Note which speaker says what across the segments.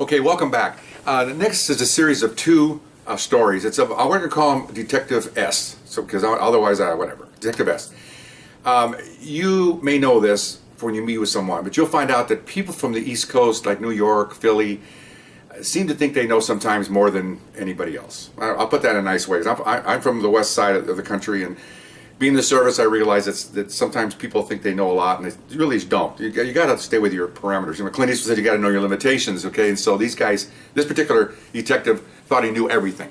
Speaker 1: Okay, welcome back. The next is a series of two stories. We're going to call him Detective S, so because otherwise, whatever. Detective S. You may know this when you meet with someone, but you'll find out that people from the East Coast, like New York, Philly, seem to think they know sometimes more than anybody else. I'll put that in nice ways. I'm from the west side of the country, and being in the service, I realize that sometimes people think they know a lot, and they really don't. You got to stay with your parameters. Clint Eastwood said you got to know your limitations, okay? And so these guys, this particular detective thought he knew everything.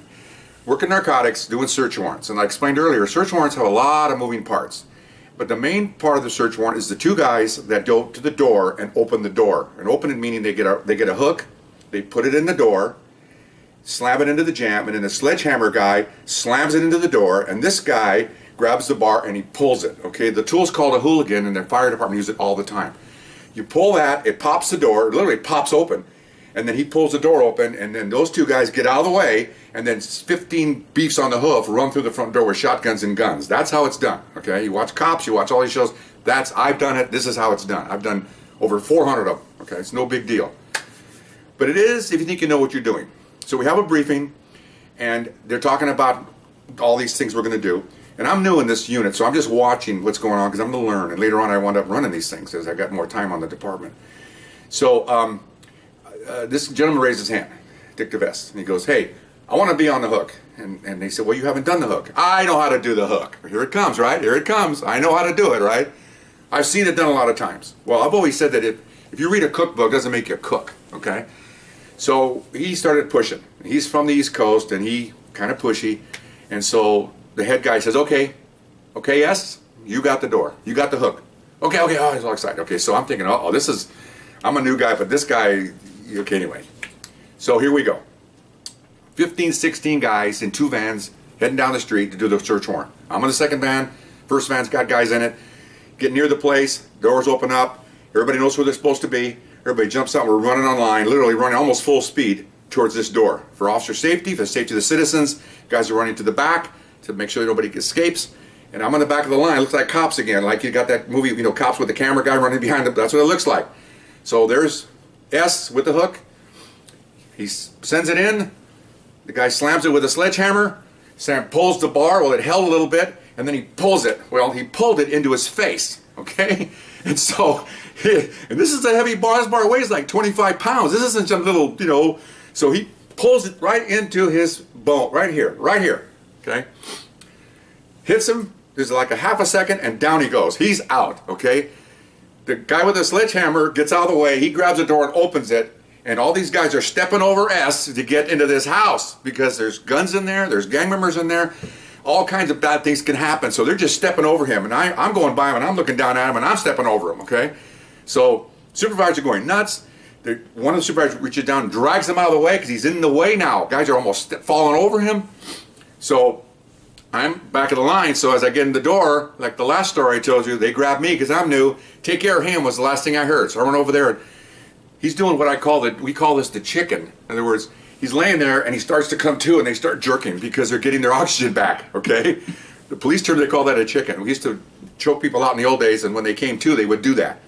Speaker 1: Working narcotics, doing search warrants. And I explained earlier, search warrants have a lot of moving parts. But the main part of the search warrant is the two guys that go to the door and open the door. And open it meaning they get a hook, they put it in the door, slam it into the jamb, and then the sledgehammer guy slams it into the door, and this guy grabs the bar and he pulls it. Okay, the tool's called a hooligan, and the fire department use it all the time. You pull that, it pops the door, it literally pops open, and then he pulls the door open, and then those two guys get out of the way, and then 15 beefs on the hoof run through the front door with shotguns and guns. That's how it's done. Okay, you watch Cops, you watch all these shows. I've done it. This is how it's done. I've done over 400 of them. Okay, it's no big deal. But it is if you think you know what you're doing. So we have a briefing, and they're talking about all these things we're going to do. And I'm new in this unit, so I'm just watching what's going on because I'm going to learn. And later on, I wound up running these things as I got more time on the department. So this gentleman raised his hand, Detective S, and he goes, "Hey, I want to be on the hook." And they said, "Well, you haven't done the hook." "I know how to do the hook." Here it comes, right? Here it comes. I know how to do it, right? I've seen it done a lot of times. Well, I've always said that if you read a cookbook, it doesn't make you a cook, okay? So he started pushing. He's from the East Coast, and he kind of pushy. And so the head guy says, okay, yes, you got the door. You got the hook. Okay, oh, he's all excited. Okay, so I'm thinking, I'm a new guy, but this guy, okay, anyway. So here we go. 15, 16 guys in two vans heading down the street to do the search warrant. I'm in the second van. First van's got guys in it. Get near the place. Doors open up. Everybody knows where they're supposed to be. Everybody jumps out. We're running on line, literally running almost full speed towards this door. For officer safety, for the safety of the citizens, guys are running to the back to make sure nobody escapes. And I'm on the back of the line. It looks like Cops again. Like you got that movie, Cops with the camera guy running behind them. That's what it looks like. So there's S with the hook. He sends it in. The guy slams it with a sledgehammer. Sam pulls the bar. Well, it held a little bit. And then he pulls it. Well, he pulled it into his face. Okay? And so, and this is a heavy bar. This bar weighs like 25 pounds. This isn't some little, So he pulls it right into his bone. Right here. Okay? Hits him. There's like a half a second, and down he goes. He's out. Okay? The guy with the sledgehammer gets out of the way. He grabs the door and opens it. And all these guys are stepping over S to get into this house because there's guns in there. There's gang members in there. All kinds of bad things can happen. So they're just stepping over him. And I'm going by him, and I'm looking down at him, and I'm stepping over him. Okay? So supervisors are going nuts. One of the supervisors reaches down and drags him out of the way because he's in the way now. Guys are almost falling over him. So I'm back of the line. So as I get in the door, like the last story I told you, they grab me because I'm new. Take care of him was the last thing I heard. So I went over there, and he's doing what we call this the chicken. In other words, he's laying there and he starts to come to, and they start jerking because they're getting their oxygen back, okay? The police term, they call that a chicken. We used to choke people out in the old days, and when they came to, they would do that.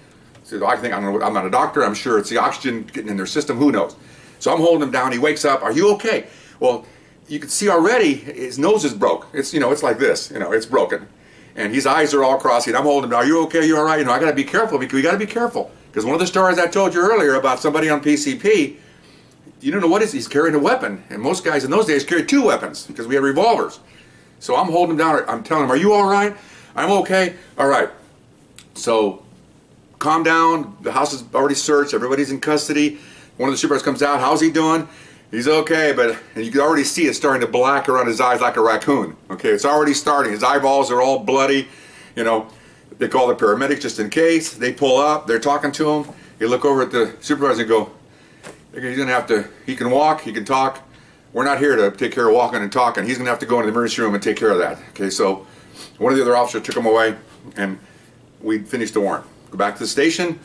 Speaker 1: So I'm not a doctor. I'm sure it's the oxygen getting in their system. Who knows? So I'm holding him down. He wakes up. "Are you okay?" Well, you can see already his nose is broke. It's it's like this. It's broken, and his eyes are all crossing. I'm holding him down. "Are you okay? You all right?" I got to be careful because we got to be careful because one of the stories I told you earlier about somebody on PCP, you don't know what he's carrying a weapon, and most guys in those days carried two weapons because we had revolvers. So I'm holding him down. I'm telling him, "Are you all right?" "I'm okay." "All right." So calm down. The house is already searched. Everybody's in custody. One of the supervisors comes out. "How's he doing?" "He's okay," and you can already see it starting to black around his eyes like a raccoon. Okay, it's already starting. His eyeballs are all bloody. They call the paramedics just in case. They pull up. They're talking to him. They look over at the supervisor and go, "He's gonna have to. He can walk. He can talk. We're not here to take care of walking and talking. He's gonna have to go into the emergency room and take care of that." Okay, so one of the other officers took him away, and we finished the warrant. Go back to the station.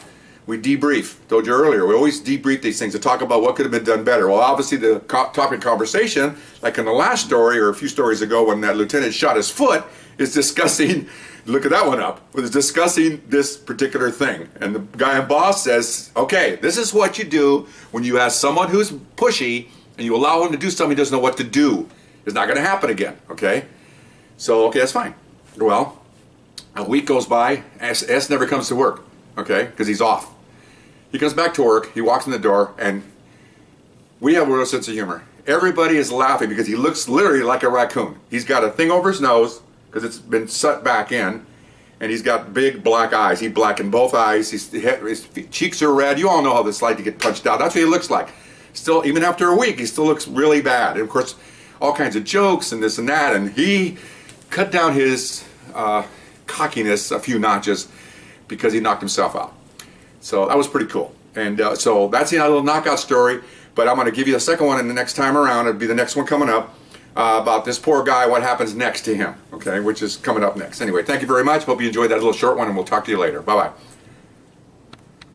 Speaker 1: We debrief. Told you earlier, we always debrief these things to talk about what could have been done better. Well, obviously the topic of conversation, like in the last story or a few stories ago when that lieutenant shot his foot, is discussing look at that one up, was discussing this particular thing. And the guy in Boss says, okay, this is what you do when you have someone who's pushy and you allow him to do something he doesn't know what to do. It's not going to happen again, okay? So, okay, that's fine. Well, a week goes by, S never comes to work, okay, because he's off. He comes back to work, he walks in the door, and we have a real sense of humor. Everybody is laughing because he looks literally like a raccoon. He's got a thing over his nose because it's been set back in, and he's got big black eyes. He's black in both eyes. His cheeks are red. You all know how this is like to get punched out. That's what he looks like. Still, even after a week, he still looks really bad. And of course, all kinds of jokes and this and that. And he cut down his cockiness a few notches because he knocked himself out. So that was pretty cool. And so that's the little knockout story. But I'm going to give you a second one in the next time around. It'll be the next one coming up about this poor guy, what happens next to him, okay, which is coming up next. Anyway, thank you very much. Hope you enjoyed that little short one, and we'll talk to you later. Bye-bye.